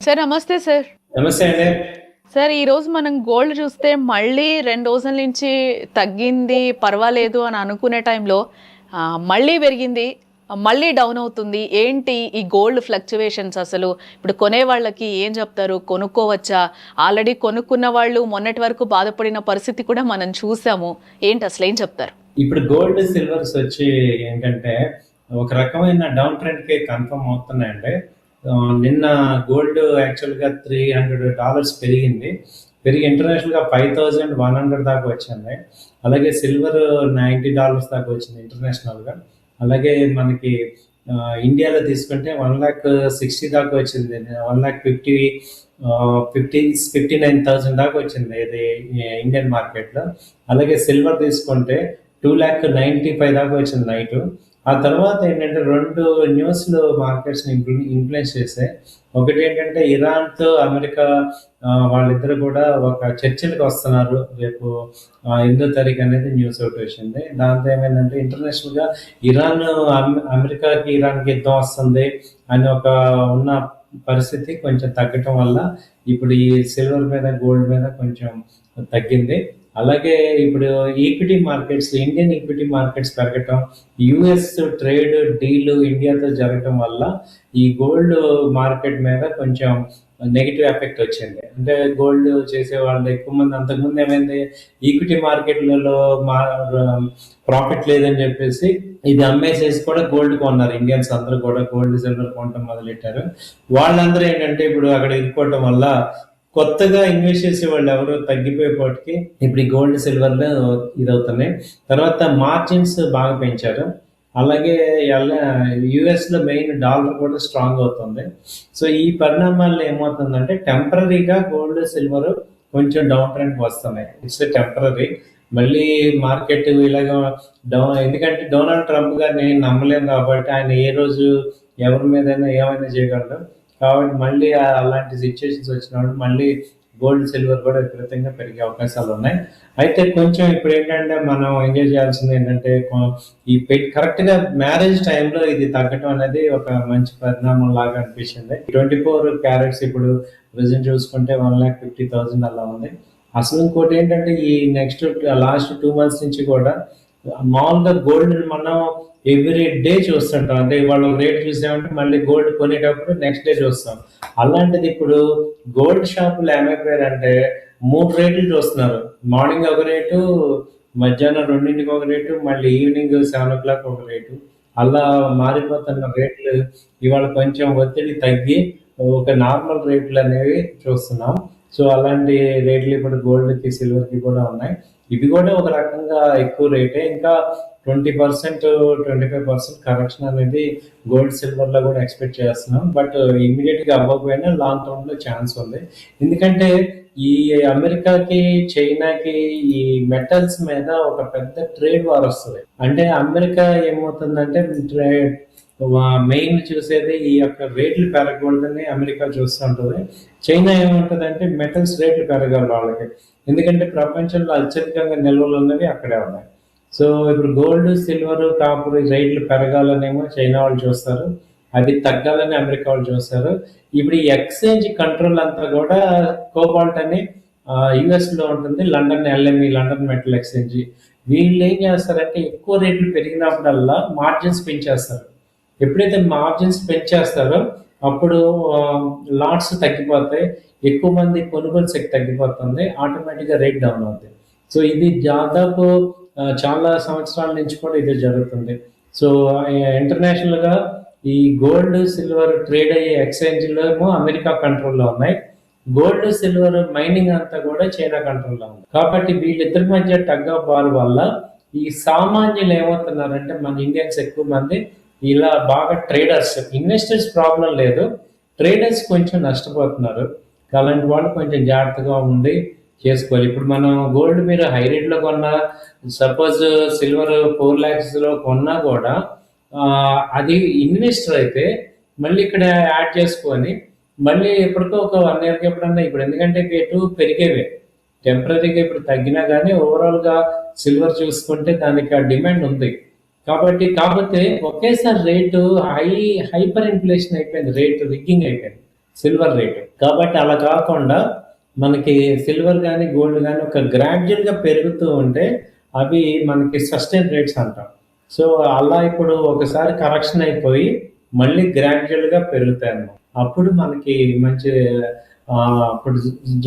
Sir నమస్తే sir. నమస్తే అండి. సార్ ఈరోజు మనం గోల్డ్ చూస్తే మళ్ళీ 2 రోజుల నుంచి తగ్గింది, పర్వాలేదు అని అనుకునే టైంలో మళ్ళీ పెరిగింది, మళ్ళీ డౌన్ అవుతుంది. ఏంటి ఈ గోల్డ్ ఫ్లక్చువేషన్స్ అసలు? ఇప్పుడు కొనేవాళ్ళకి ఏం చెప్తారు? కొనుక్కోవచ్చా? ఆల్రెడీ కొనుక్కున్న వాళ్ళు మొన్నటి వరకు బాధపడిన పరిస్థితి కూడా మనం చూసాము. ఏంటి అసలు ఏం చెప్తారు? ఇప్పుడు గోల్డ్ సిల్వర్స్ వచ్చి ఏంటంటే ఒక రకమైన డౌన్ ట్రెండ్కి కన్ఫర్మ్ అవుతున్నాయండి. నిన్న గోల్డ్ యాక్చువల్గా $300 పెరిగి ఇంటర్నేషనల్గా 5100 దాకా వచ్చింది. అలాగే సిల్వర్ $90 దాకా వచ్చింది ఇంటర్నేషనల్గా. అలాగే మనకి ఇండియాలో తీసుకుంటే 1,60,000 దాకా వచ్చింది. 1,59,000 దాకా వచ్చింది ఇది ఇండియన్ మార్కెట్లో. అలాగే సిల్వర్ తీసుకుంటే 2,95,000 దాకా వచ్చింది నైట్. ఆ తర్వాత ఏంటంటే 2 న్యూస్లు మార్కెట్స్ని ఇన్ఫ్లుయెన్స్ చేశాయి. ఒకటి ఏంటంటే ఇరాన్తో అమెరికా వాళ్ళిద్దరు కూడా ఒక చర్చలకు వస్తున్నారు రేపు 8వ తారీఖు అనేది న్యూస్ ఒకటి వచ్చింది. దాంతో ఏమైందంటే ఇంటర్నేషనల్గా ఇరాన్కి యుద్ధం వస్తుంది అని ఒక ఉన్న పరిస్థితి కొంచెం తగ్గటం వల్ల ఇప్పుడు ఈ సిల్వర్ మీద గోల్డ్ మీద కొంచెం తగ్గింది. అలాగే ఇప్పుడు ఇండియన్ ఈక్విటీ మార్కెట్స్ పెరగటం, యుఎస్ ట్రేడ్ డీల్ ఇండియాతో జరగటం వల్ల ఈ గోల్డ్ మార్కెట్ మీద కొంచెం నెగిటివ్ ఎఫెక్ట్ వచ్చింది. అంటే గోల్డ్ చేసే వాళ్ళు ఎక్కువ మంది, అంతకుముందు ఏమైంది, ఈక్విటీ మార్కెట్లలో ప్రాఫిట్ లేదని చెప్పేసి ఇది అమ్మేసేసి కూడా గోల్డ్ కొన్నారు. ఇండియన్స్ అందరూ కూడా గోల్డ్ సిల్వర్ కొనటం మొదలెట్టారు. వాళ్ళందరూ ఏంటంటే ఇప్పుడు అక్కడ ఇరుక్కోవటం వల్ల కొత్తగా ఇన్వెస్ట్ చేసే వాళ్ళు ఎవరు తగ్గిపోయేపాటికి ఇప్పుడు ఈ గోల్డ్ సిల్వర్లో ఇదవుతున్నాయి. తర్వాత మార్జిన్స్ బాగా పెంచారు. అలాగే యుఎస్లో మెయిన్ డాలర్ కూడా స్ట్రాంగ్ అవుతుంది. సో ఈ పరిణామాల్లో ఏమవుతుందంటే టెంపరీగా గోల్డ్ సిల్వర్ కొంచెం డౌన్ ట్రెండ్కి వస్తున్నాయి. It's temporary. మళ్ళీ మార్కెట్ ఇలాగ డౌన్, ఎందుకంటే డొనాల్డ్ ట్రంప్ గారిని నమ్మలేము కాబట్టి ఆయన ఏ రోజు ఎవరి మీదైనా ఏమైనా చేయగలరు. కాబట్టి మళ్ళీ అలాంటి సిచ్యువేషన్స్ వచ్చినప్పుడు మళ్ళీ గోల్డ్ సిల్వర్ కూడా విపరీతంగా పెరిగే అవకాశాలు ఉన్నాయి. అయితే కొంచెం ఇప్పుడు ఏంటంటే మనం ఎంజాయ్ చేయాల్సింది ఏంటంటే ఈ కరెక్ట్గా మ్యారేజ్ టైంలో ఇది తగ్గటం అనేది ఒక మంచి పరిణామం లాగా అనిపించింది. 24 క్యారెట్స్ ఇప్పుడు ప్రజెంట్ చూసుకుంటే 1,50,000 అలా ఉంది. అసలు ఇంకోటి ఏంటంటే ఈ లాస్ట్ 2 months నుంచి కూడా మామూలుగా గోల్డ్ మనం ఎవ్రీ డే చూస్తుంటాం. అంటే ఇవాళ ఒక రేట్ చూసామంటే మళ్ళీ గోల్డ్ కొనేటప్పుడు నెక్స్ట్ డే చూస్తాం. అలాంటిది ఇప్పుడు గోల్డ్ షాపులు ఏమైపోయారంటే 3 రేట్లు చూస్తున్నారు. మార్నింగ్ ఒక రేటు, మధ్యాహ్నం 2ంటికి ఒక రేటు, మళ్ళీ ఈవినింగ్ 7 o'clock ఒక రేటు. అలా మారిపోతున్న రేట్లు ఇవాళ కొంచెం ఒత్తిడి తగ్గి ఒక నార్మల్ రేట్లు అనేవి చూస్తున్నాం. సో అలాంటి రేట్లు ఇప్పుడు గోల్డ్కి సిల్వర్కి కూడా ఉన్నాయి. ఇవి కూడా ఒక రకంగా ఎక్కువ రేటే. ఇంకా 20% 25% కరెక్షన్ అనేది గోల్డ్ సిల్వర్లో కూడా ఎక్స్పెక్ట్ చేస్తున్నాం. బట్ ఇమ్మీడియట్గా అవ్వకపోయినా లాంగ్ టర్మ్లో ఛాన్స్ ఉంది. ఎందుకంటే ఈ అమెరికాకి చైనాకి ఈ మెటల్స్ మీద ఒక పెద్ద ట్రేడ్ వార్ వస్తుంది. అంటే అమెరికా ఏమవుతుందంటే మెయిన్ చూసేది ఈ యొక్క రేట్లు పెరగకూడదని అమెరికా చూస్తుంటుంది. చైనా ఏముంటుందంటే మెటల్స్ రేట్లు పెరగాలి వాళ్ళకి. ఎందుకంటే ప్రపంచంలో అత్యధికంగా నిల్వలు ఉన్నవి అక్కడే ఉన్నాయి. సో ఇప్పుడు గోల్డ్ సిల్వర్ కాపర్ రేట్లు పెరగాలనేమో చైనా వాళ్ళు చూస్తారు, అవి తగ్గాలని అమెరికా వాళ్ళు చూస్తారు. ఇప్పుడు ఈ ఎక్స్చేంజ్ కంట్రోల్ అంతా కూడా కోబాల్ట్ అని యుఎస్లో ఉంటుంది, London LME, London metal exchange. వీళ్ళు ఏం చేస్తారంటే ఎక్కువ రేట్లు పెరిగినప్పుడల్లా మార్జిన్స్ పెంచేస్తారు. ఎప్పుడైతే మార్జిన్స్ పెంచేస్తారో అప్పుడు లాట్స్ తగ్గిపోతాయి, ఎక్కువ మంది కొనుగోలు శక్తి తగ్గిపోతుంది, ఆటోమేటిక్గా రేట్ డౌన్ అవుతుంది. సో ఇది దాదాపు చాలా సంవత్సరాల నుంచి కూడా ఇది జరుగుతుంది. సో ఇంటర్నేషనల్గా ఈ గోల్డ్ సిల్వర్ ట్రేడ్ అయ్యే ఎక్స్చేంజ్లో ఏమో అమెరికా కంట్రోల్లో ఉన్నాయి, గోల్డ్ సిల్వర్ మైనింగ్ అంతా కూడా చైనా కంట్రోల్లో ఉంది. కాబట్టి వీళ్ళిద్దరి మధ్య టగ్ ఆఫ్ వార్ వల్ల ఈ సామాన్యులు ఏమవుతున్నారంటే మన ఇండియన్స్ ఎక్కువ మంది ఇలా బాగా ట్రేడర్స్, ఇన్వెస్టర్స్ ప్రాబ్లం లేదు, ట్రేడర్స్ కొంచెం నష్టపోతున్నారు. అలాంటి వాళ్ళు కొంచెం జాగ్రత్తగా ఉండి చేసుకోవాలి. ఇప్పుడు మనం గోల్డ్ మీరు హై రేట్లో కొన్నా, సపోజ్ సిల్వర్ 4 lakhsలో కొన్నా కూడా అది ఇన్వెస్టర్ అయితే మళ్ళీ ఇక్కడ యాడ్ చేసుకొని మళ్ళీ ఎప్పటికో ఒక 1 yearకి ఎప్పుడన్నా, ఇప్పుడు ఎందుకంటే రేటు పెరిగేవే, టెంపరీగా ఇప్పుడు తగ్గినా కానీ ఓవరాల్గా సిల్వర్ చూసుకుంటే దానికి ఆ డిమాండ్ ఉంది. కాకపోతే ఒకేసారి రేటు హైపర్ ఇన్ఫ్లేషన్ అయిపోయింది, రేటు రిగ్గింగ్ అయిపోయింది. Silver rate. కాబట్టి అలా కాకుండా మనకి సిల్వర్ కానీ గోల్డ్ కానీ ఒక గ్రాడ్యువల్గా పెరుగుతూ ఉంటే అవి మనకి సస్టైన్ రేట్స్ అంటాం. సో అలా ఇప్పుడు ఒకసారి కరెక్షన్ అయిపోయి మళ్ళీ గ్రాడ్యువల్గా పెరుగుతాయి అన్నమాట. అప్పుడు మనకి మంచి అప్పుడు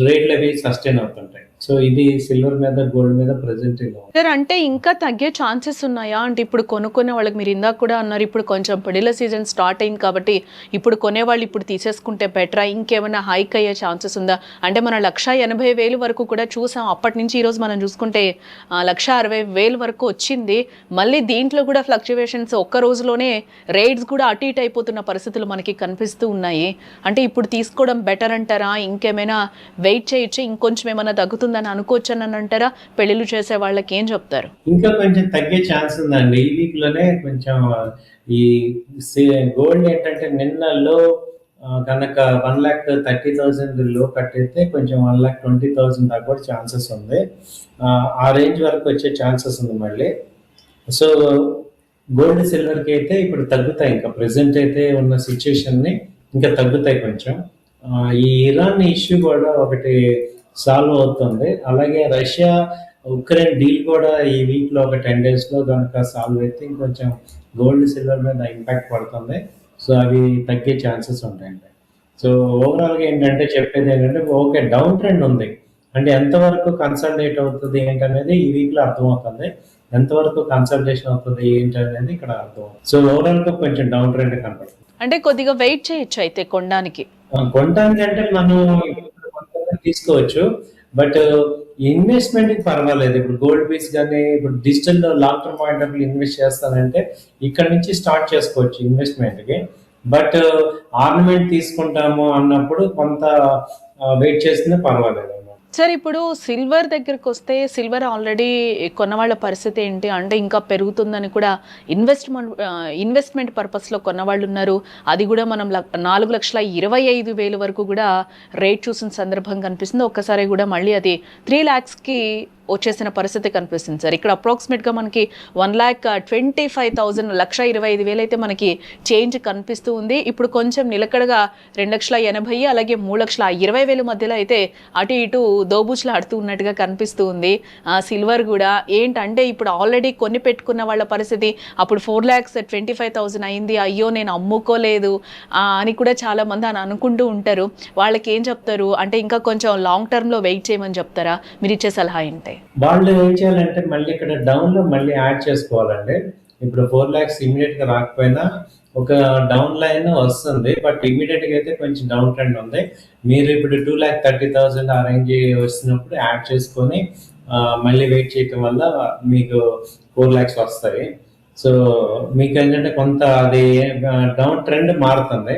రేట్లు అవి సస్టైన్ అవుతుంటాయి. సో ఇది సిల్వర్ మీద గోల్డ్ మీద ప్రెసెంట్ ఇలా ఉంది. సార్ అంటే ఇంకా తగ్గే ఛాన్సెస్ ఉన్నాయా? అంటే ఇప్పుడు కొనుక్కునే వాళ్ళకి మీరు ఇందాక కూడా అన్నారు, ఇప్పుడు కొంచెం పెళ్లిళ్ళ సీజన్ స్టార్ట్ అయింది కాబట్టి ఇప్పుడు కొనేవాళ్ళు ఇప్పుడు తీసేసుకుంటే బెటరా? ఇంకేమైనా హైక్ అయ్యే ఛాన్సెస్ ఉందా? అంటే మనం 1,80,000 వరకు కూడా చూసాం. అప్పటి నుంచి ఈరోజు మనం చూసుకుంటే 1,60,000 వరకు వచ్చింది. మళ్ళీ దీంట్లో కూడా ఫ్లక్చువేషన్స్ ఒక్క రోజులోనే రేట్స్ కూడా అటు ఇటు అయిపోతున్న పరిస్థితులు మనకి కనిపిస్తూ ఉన్నాయి. అంటే ఇప్పుడు తీసుకోవడం బెటర్ అంటారా? ఇంకేమైనా వెయిట్ చేయొచ్చు, ఇంకొంచెం ఏమైనా తగ్గుతుందని అనుకోవచ్చు అని అంటారా? పెళ్లిళ్ళు చేసే వాళ్ళకి ఏం చెప్తారు? ఇంకా కొంచెం తగ్గే ఛాన్స్ ఉందండి. ఈ వీక్ లోనే కొంచెం ఈ గోల్డ్ ఏంటంటే నిన్నలో కనుక 1,30,000 లో కట్టయితే కొంచెం 1,20,000 దాకా కూడా ఛాన్సెస్ ఉంది. ఆ రేంజ్ వరకు వచ్చే ఛాన్సెస్ ఉంది మళ్ళీ. సో గోల్డ్ సిల్వర్కి అయితే ఇప్పుడు తగ్గుతాయి. ఇంకా ప్రెసెంట్ అయితే ఉన్న సిచ్యుయేషన్ని ఇంకా తగ్గుతాయి కొంచెం. ఈ ఇరాన్ ఇష్యూ కూడా ఒకటి సాల్వ్ అవుతుంది. అలాగే రష్యా ఉక్రెయిన్ డీల్ కూడా ఈ వీక్ లో ఒక 10 days లో కనుక సాల్వ్ అయితే ఇంకొంచెం గోల్డ్ సిల్వర్ మీద ఇంపాక్ట్ పడుతుంది. సో అవి తగ్గే ఛాన్సెస్ ఉంటాయండి. సో ఓవరాల్గా ఏంటంటే చెప్పేది ఏంటంటే ఓకే డౌన్ ట్రెండ్ ఉంది. అంటే ఎంతవరకు కన్సల్టేట్ అవుతుంది ఏంటనేది ఈ వీక్ లో అర్థమవుతుంది. ఎంతవరకు కన్సల్టేషన్ అవుతుంది ఏంటనేది ఇక్కడ అర్థమవుతుంది. సో ఓవరాల్గా కొంచెం డౌన్ ట్రెండ్ కనపడుతుంది. అంటే కొద్దిగా వెయిట్ చేయొచ్చు అయితే కొనడానికి. కొనడానికి అంటే మనం తీసుకోవచ్చు, బట్ ఇన్వెస్ట్మెంట్ కి పర్వాలేదు. ఇప్పుడు గోల్డ్ పీస్ కానీ ఇప్పుడు digital long term point of invest చేస్తానంటే ఇక్కడ నుంచి స్టార్ట్ చేసుకోవచ్చు ఇన్వెస్ట్మెంట్ కి. బట్ ఆర్నమెంట్ తీసుకుంటాము అన్నప్పుడు కొంత వెయిట్ చేస్తేనే పర్వాలేదు. సార్ ఇప్పుడు సిల్వర్ దగ్గరికి వస్తే సిల్వర్ ఆల్రెడీ కొన్నవాళ్ళ పరిస్థితి ఏంటి? అంటే ఇంకా పెరుగుతుందని కూడా ఇన్వెస్ట్మెంట్ పర్పస్లో కొన్నవాళ్ళు ఉన్నారు. అది కూడా మనం 4,25,000 వరకు కూడా రేట్ చూసిన సందర్భం కనిపిస్తుంది. ఒక్కసారి కూడా మళ్ళీ అది 3 lakhsకి వచ్చేసిన పరిస్థితి కనిపిస్తుంది సార్. ఇక్కడ అప్రాక్సిమేట్గా మనకి 1,25,000 1,25,000 అయితే మనకి చేంజ్ కనిపిస్తూ ఉంది. ఇప్పుడు కొంచెం నిలకడగా 2,80,000 అలాగే 3,20,000 మధ్యలో అయితే అటు ఇటు దోబూచులాడుతూ ఉన్నట్టుగా కనిపిస్తూ ఉంది. సిల్వర్ కూడా ఏంటంటే ఇప్పుడు ఆల్రెడీ కొని పెట్టుకున్న వాళ్ళ పరిస్థితి అప్పుడు 4,25,000 అయింది, అయ్యో నేను అమ్ముకోలేదు అని కూడా చాలా మంది అని అనుకుంటూ ఉంటారు. వాళ్ళకి ఏం చెప్తారు? అంటే ఇంకా కొంచెం లాంగ్ టర్మ్లో వెయిట్ చేయమని చెప్తారా? మీరు ఇచ్చే సలహా ఏంటి? వాళ్ళు ఏం చేయాలంటే మళ్ళీ ఇక్కడ డౌన్ లో మళ్ళీ యాడ్ చేసుకోవాలండి. ఇప్పుడు 4 lakhs ఇమీడియట్ గా రాకపోయినా ఒక డౌన్ లైన్ వస్తుంది, బట్ ఇమీడియట్ గా అయితే కొంచెం డౌన్ ట్రెండ్ ఉంది. మీరు ఇప్పుడు 2,30,000 ఆ రేంజ్ వస్తున్నప్పుడు యాడ్ చేసుకొని మళ్ళీ వెయిట్ చేయటం వల్ల మీకు 4 lakhs వస్తాయి. సో మీకు ఏంటంటే కొంత అది డౌన్ ట్రెండ్ మారుతుంది.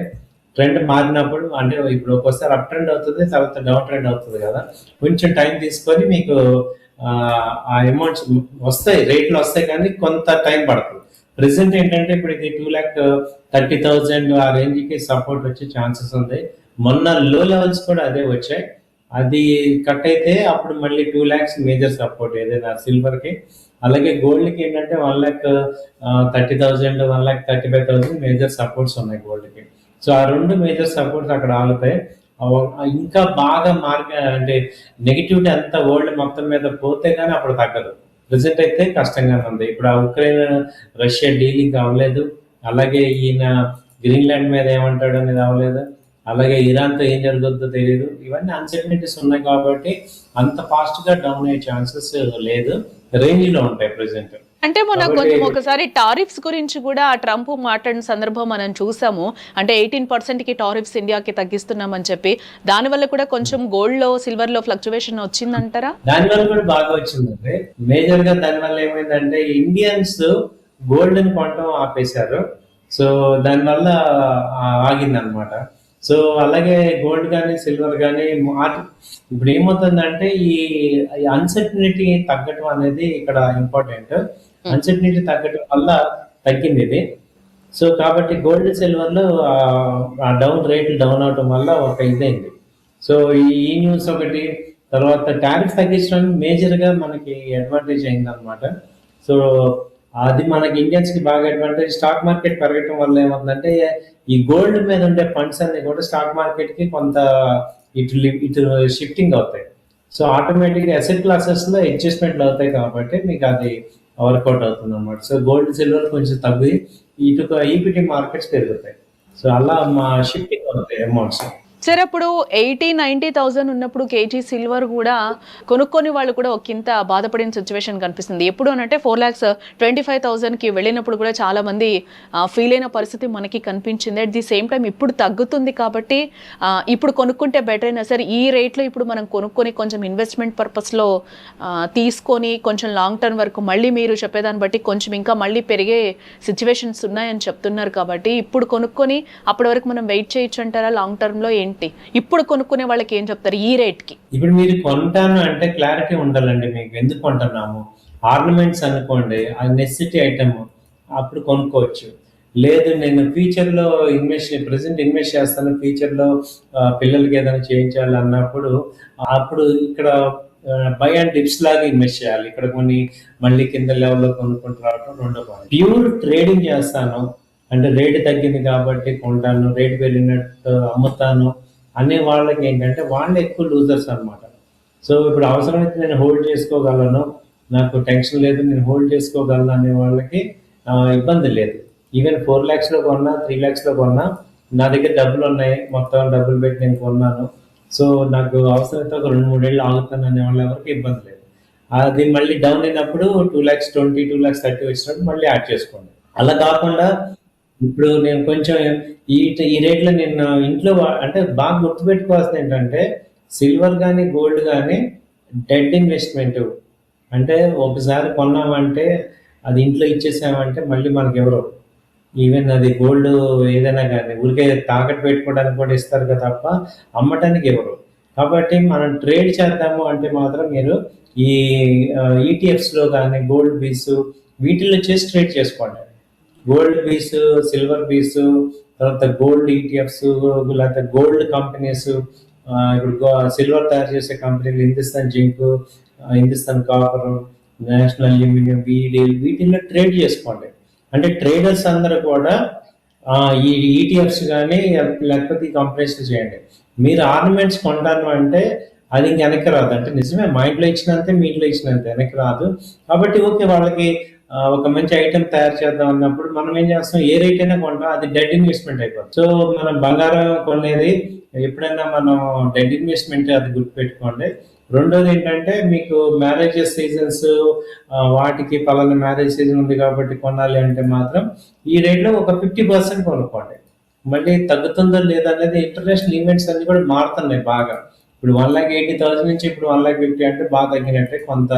ట్రెండ్ మారినప్పుడు అంటే ఇప్పుడు ఒక్కోసారి అప్ ట్రెండ్ అవుతుంది, తర్వాత డౌన్ ట్రెండ్ అవుతుంది కదా. కొంచెం టైం తీసుకొని మీకు ఆ అమౌంట్స్ వస్తాయి, రేట్లు వస్తాయి, కానీ కొంత టైం పడుతుంది. ప్రెసెంట్ ఏంటంటే ఇప్పుడు ఇది 2,30,000 ఆ రేంజ్కి సపోర్ట్ వచ్చే ఛాన్సెస్ ఉంది. మొన్న లో లెవెల్స్ కూడా అదే వచ్చాయి. అది కట్ అయితే అప్పుడు మళ్ళీ 2 lakhs మేజర్ సపోర్ట్ ఏదైనా సిల్వర్కి. అలాగే గోల్డ్కి ఏంటంటే 1,30,000 1,35,000 మేజర్ సపోర్ట్స్ ఉన్నాయి గోల్డ్కి. సో ఆ 2 మేజర్ సపోర్ట్స్ అక్కడ ఆగుతాయి. ఇంకా బాగా అంటే నెగిటివిటీ అంతా వరల్డ్ మొత్తం మీద పోతే కానీ అప్పుడు తగ్గదు. ప్రెసెంట్ అయితే కష్టంగానే ఉంది. ఇప్పుడు ఆ ఉక్రెయిన్ రష్యా డీలింగ్ అవ్వలేదు, అలాగే ఈయన గ్రీన్లాండ్ మీద ఏమంటాడు అనేది అవ్వలేదు, అలాగే ఇరాన్తో ఏం జరుగుతుందో తెలియదు. ఇవన్నీ అన్సర్టనిటీస్ ఉన్నాయి కాబట్టి అంత ఫాస్ట్ గా డౌన్ అయ్యే ఛాన్సెస్ లేదు, రేంజ్ లో ఉంటాయి ప్రెసెంట్. అంటే మొన్న కొంచెం ఒకసారి టారిఫ్స్ గురించి కూడా ట్రంప్ మాట్లాడిన సందర్భం మనం చూసాము. అంటే 18%కి టారిఫ్స్ ఇండియాకి తగ్గిస్తున్నామని చెప్పి, దానివల్ల కూడా కొంచెం గోల్డ్ లో సిల్వర్ లో ఫ్లక్చువేషన్ వచ్చిందంటారా? దానివల్ల కూడా బాగా వచ్చిందండి. మేజర్ గా దానివల్ల ఏమైందంటే ఇండియన్స్ గోల్డ్ ని కొనడం ఆపేశారు. సో దానివల్ల ఆగిందనమాట. సో అలాగే గోల్డ్ కానీ సిల్వర్ కానీ ఇప్పుడు ఏమవుతుందంటే ఈ అన్సర్టనిటీ తగ్గటం అనేది ఇక్కడ ఇంపార్టెంట్. అన్సర్టనిటీ తగ్గటం వల్ల తగ్గింది ఇది. సో కాబట్టి గోల్డ్ సిల్వర్ లో ఆ రేట్లు డౌన్ అవటం వల్ల ఒక ఇదైంది. సో ఈ న్యూస్ ఒకటి, తర్వాత టారిఫ్ తగ్గించడం మేజర్ గా మనకి అడ్వాంటేజ్ అయింది అనమాట. సో అది మనకి ఇండియన్స్ కి బాగా అడ్వాంటేజ్. స్టాక్ మార్కెట్ పెరగటం వల్ల ఏమవుతుందంటే ఈ గోల్డ్ మీద ఉండే ఫండ్స్ అన్ని కూడా స్టాక్ మార్కెట్ కి కొంత ఇటు షిఫ్టింగ్ అవుతాయి. సో ఆటోమేటిక్గా అసెట్ క్లాసెస్ లో అడ్జస్ట్మెంట్లు అవుతాయి కాబట్టి మీకు అది వర్కౌట్ అవుతుంది అనమాట. సో గోల్డ్ సిల్వర్ కొంచెం తగ్గి ఇటు ఈక్విటీ మార్కెట్స్ పెరుగుతాయి. సో అలా మా షిఫ్టింగ్ అవుతాయి అమౌంట్స్. సరే, అప్పుడు 80,000-90,000 ఉన్నప్పుడు కేజీ సిల్వర్ కూడా కొనుక్కొని వాళ్ళు కూడా ఒకంత బాధపడిన సిచ్యువేషన్ కనిపిస్తుంది. ఎప్పుడు అనంటే 4,25,000కి వెళ్ళినప్పుడు కూడా చాలా మంది ఫీల్ అయిన పరిస్థితి మనకి కనిపించింది. అట్ ది సేమ్ టైం ఇప్పుడు తగ్గుతుంది కాబట్టి ఇప్పుడు కొనుక్కుంటే బెటర్ అయినా సరే ఈ రేట్లో ఇప్పుడు మనం కొనుక్కొని కొంచెం ఇన్వెస్ట్మెంట్ పర్పస్లో తీసుకొని కొంచెం లాంగ్ టర్మ్ వరకు మళ్ళీ మీరు చెప్పేదాన్ని బట్టి కొంచెం ఇంకా మళ్ళీ పెరిగే సిచ్యువేషన్స్ ఉన్నాయని చెప్తున్నారు కాబట్టి ఇప్పుడు కొనుక్కొని అప్పటి వరకు మనం వెయిట్ చేయొచ్చు అంటారా? లాంగ్ టర్మ్లో ఏంటి ఇప్పుడు కొనుక్కునే వాళ్ళకి ఏం చెప్తారు ఈ రేట్ కి? ఇప్పుడు మీరు కొంటాను అంటే క్లారిటీ ఉండాలండి మీకు, ఎందుకు కొంటున్నాము. ఆర్నమెంట్స్ అనుకోండి, అది నెసెసిటీ ఐటమ్, అప్పుడు కొనుక్కోవచ్చు. లేదు నేను ఫ్యూచర్లో ప్రెసెంట్ ఇన్వెస్ట్ చేస్తాను, ఫ్యూచర్లో పిల్లలకి ఏదైనా చేయించాలి అన్నప్పుడు అప్పుడు ఇక్కడ బై అండ్ డిప్స్ లాగా ఇన్వెస్ట్ చేయాలి. ఇక్కడ కొన్ని మళ్ళీ కింద లెవెల్లో కొనుక్కుంటూ రావడం రెండో పాయింట్. ప్యూర్ ట్రేడింగ్ చేస్తాను అంటే రేటు తగ్గింది కాబట్టి కొంటాను, రేటు పెరిగినట్టు అమ్ముతాను అనే వాళ్ళకి ఏంటంటే వాళ్ళు ఎక్కువ లూజర్స్ అనమాట. సో ఇప్పుడు అవసరమైతే నేను హోల్డ్ చేసుకోగలను, నాకు టెన్షన్ లేదు, నేను హోల్డ్ చేసుకోగలను అనే వాళ్ళకి ఇబ్బంది లేదు. ఈవెన్ 4 lakhsలో కొన్నా 3 lakhsలో కొన్నా నా దగ్గర డబ్బులు ఉన్నాయి, మొత్తం డబ్బులు పెట్టి నేను కొన్నాను, సో నాకు అవసరమైతే ఒక 2-3 ఏళ్ళు ఆగుతాను అనే వాళ్ళ ఎవరికి ఇబ్బంది లేదు. అది మళ్ళీ డౌన్ అయినప్పుడు 2,20,000 2,30,000 వచ్చినప్పుడు మళ్ళీ యాడ్ చేసుకోండి. అలా కాకుండా ఇప్పుడు నేను కొంచెం ఈ రేట్లో నేను ఇంట్లో అంటే బాగా గుర్తుపెట్టుకోవాల్సింది ఏంటంటే సిల్వర్ కానీ గోల్డ్ కానీ డెడ్ ఇన్వెస్ట్మెంట్. అంటే ఒకసారి కొన్నామంటే అది ఇంట్లో ఇచ్చేసామంటే మళ్ళీ మనకి ఎవరు, ఈవెన్ అది గోల్డ్ ఏదైనా కానీ ఊరికే తాకట్టు పెట్టుకోవడానికి కూడా ఇస్తారు కదా తప్ప అమ్మటానికి ఎవరు. కాబట్టి మనం ట్రేడ్ చేద్దాము అంటే మాత్రం మీరు ఈ ఈటీఎఫ్స్లో కానీ గోల్డ్ బీస్ వీటిల్లో చేసి ట్రేడ్ చేసుకోండి. గోల్డ్ బీస్, సిల్వర్ బీస్, తర్వాత గోల్డ్ ఈటీఎఫ్స్, లేకపోతే గోల్డ్ కంపెనీస్, ఇప్పుడు సిల్వర్ తయారు చేసే కంపెనీలు Hindustan zinc, Hindustan copper, national aluminium, వీటిల్లో ట్రేడ్ చేసుకోండి. అంటే ట్రేడర్స్ అందరూ కూడా ఈ ఈటీఎఫ్స్ కానీ లేకపోతే ఈ కంపెనీస్ చేయండి. మీరు ఆర్నమెంట్స్ కొంటాను అంటే అది ఇంక వెనక్కి రాదు. అంటే నిజమే, మా ఇంట్లో ఇచ్చినంతే మీ ఇంట్లో ఇచ్చినంతే వెనక్కి రాదు. కాబట్టి ఓకే, వాళ్ళకి ఒక మంచి ఐటెం తయారు చేద్దాం అన్నప్పుడు మనం ఏం చేస్తాం, ఏ రేట్ అయినా కొంటాం, అది డెడ్ ఇన్వెస్ట్మెంట్ అయిపోతుంది. సో మనం బంగారం కొనేది ఎప్పుడైనా మనం డెడ్ ఇన్వెస్ట్మెంట్, అది గుర్తుపెట్టుకోండి. రెండోది ఏంటంటే మీకు మ్యారేజెస్ సీజన్స్, వాటికి పలానా మ్యారేజ్ సీజన్ ఉంది కాబట్టి కొనాలి అంటే మాత్రం ఈ రేట్లో ఒక 50% కొనుక్కోండి. మళ్ళీ తగ్గుతుందో లేదా అనేది ఇంటర్నేషనల్ ఈవెంట్స్ అన్ని కూడా మారుతున్నాయి బాగా. ఇప్పుడు 1,80,000 నుంచి ఇప్పుడు 1,50,000 అంటే బాగా తగ్గినట్టే. కొంత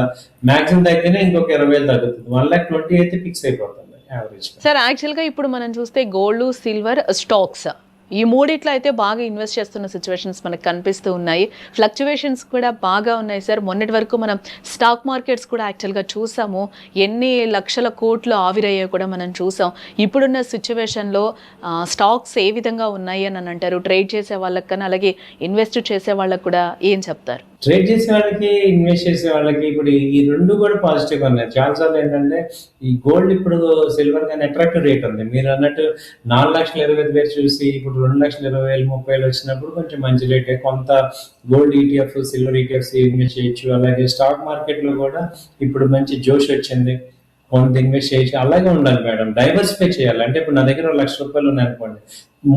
మ్యాక్సిమం తగ్గినా ఇంకొక 20,000 తగ్గుతుంది. 1,20,000 అయితే ఫిక్స్ అయిపోతుంది యావరేజ్. సార్, యాక్చువల్గా ఇప్పుడు మనం చూస్తే గోల్డ్, సిల్వర్, స్టాక్స్ ఈ మూడిట్లో అయితే బాగా ఇన్వెస్ట్ చేస్తున్న సిచ్యువేషన్స్ మనకు కనిపిస్తూ ఉన్నాయి. ఫ్లక్చువేషన్స్ కూడా బాగా ఉన్నాయి సార్. మొన్నటి వరకు మనం స్టాక్ మార్కెట్స్ కూడా యాక్చువల్గా చూసాము, ఎన్ని లక్షల కోట్లు ఆవిరయ్యో కూడా మనం చూసాం. ఇప్పుడున్న సిచ్యువేషన్లో స్టాక్స్ ఏ విధంగా ఉన్నాయి అని అంటారు? ట్రేడ్ చేసే వాళ్ళకి కానీ అలాగే ఇన్వెస్ట్ చేసే వాళ్ళకి కూడా ఏం చెప్తారు? ట్రేడ్ చేసే వాళ్ళకి, ఇన్వెస్ట్ చేసే వాళ్ళకి ఇప్పుడు ఈ రెండు కూడా పాజిటివ్గా ఉన్నాయి. చాలాసార్లు ఏంటంటే ఈ గోల్డ్ ఇప్పుడు సిల్వర్ కానీ అట్రాక్టివ్ రేట్ ఉంది. మీరు అన్నట్టు 4,20,000 చూసి ఇప్పుడు 2,20,000 30,000 వచ్చినప్పుడు కొంచెం మంచి రేటే. కొంత gold ETF, silver ETFs invest చేయొచ్చు. అలాగే స్టాక్ మార్కెట్లో కూడా ఇప్పుడు మంచి జోష్ వచ్చింది, కొంత ఇన్వెస్ట్ చేయొచ్చు. అలాగే ఉండాలి మేడం, డైవర్సిఫై చేయాలి. అంటే ఇప్పుడు నా దగ్గర 1,00,000 రూపాయలు ఉన్నాయి అనుకోండి,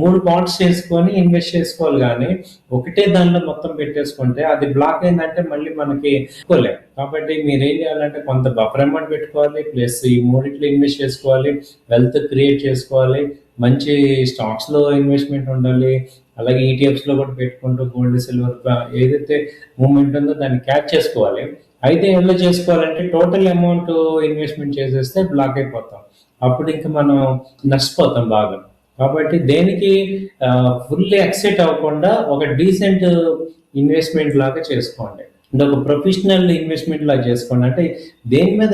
3 పార్ట్స్ చేసుకొని ఇన్వెస్ట్ చేసుకోవాలి. కానీ ఒకటే దానిలో మొత్తం పెట్టేసుకుంటే అది బ్లాక్ అయిందంటే మళ్ళీ మనకి ఎక్కువలేము. కాబట్టి మీరు ఏం చేయాలంటే కొంత బఫర్ అమౌంట్ పెట్టుకోవాలి, ప్లస్ ఈ మూడిట్లో ఇన్వెస్ట్ చేసుకోవాలి, వెల్త్ క్రియేట్ చేసుకోవాలి, మంచి స్టాక్స్లో ఇన్వెస్ట్మెంట్ ఉండాలి. అలాగే ఈటీఎఫ్స్లో కూడా పెట్టుకుంటూ గోల్డ్, సిల్వర్ ఏదైతే మూమెంట్ ఉందో దాన్ని క్యాచ్ చేసుకోవాలి. అయితే ఎలా చేసుకోవాలంటే టోటల్ అమౌంట్ ఇన్వెస్ట్మెంట్ చేసేస్తే బ్లాక్ అయిపోతాం, అప్పుడు ఇంకా మనం నష్టపోతాం బాగా. కాబట్టి దేనికి ఫుల్లీ ఎక్సైట్ అవ్వకుండా ఒక డీసెంట్ ఇన్వెస్ట్మెంట్ లాగా చేసుకోండి. అంటే ఒక ప్రొఫెషనల్ ఇన్వెస్ట్మెంట్ లాగా చేసుకోండి. అంటే దేని మీద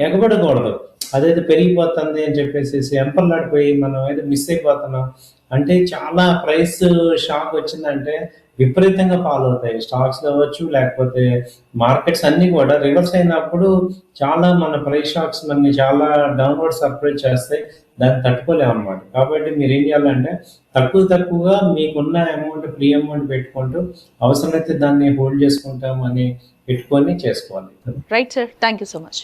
ఎగబడకూడదు. అదైతే పెరిగిపోతుంది అని చెప్పేసి ఎంపర్లాడిపోయి మనం ఏదో మిస్ అయిపోతున్నాం అంటే, చాలా ప్రైస్ షాక్ వచ్చిందంటే విపరీతంగా ఫాలో అవుతాయి. స్టాక్స్ కావచ్చు, లేకపోతే మార్కెట్స్ అన్నీ కూడా రివర్స్ అయినప్పుడు చాలా మన ప్రైస్ షాక్స్ మనని చాలా డౌన్వర్డ్ సర్ప్రైజ్ చేస్తాయి. దాన్ని తట్టుకోలేమనమాట. కాబట్టి మీరేం చేయాలంటే తక్కువగా మీకున్న అమౌంట్, ఫ్రీ అమౌంట్ పెట్టుకుంటూ అవసరమైతే దాన్ని హోల్డ్ చేసుకుంటామని పెట్టుకొని చేసుకోవాలి. Right sir, thank you so much.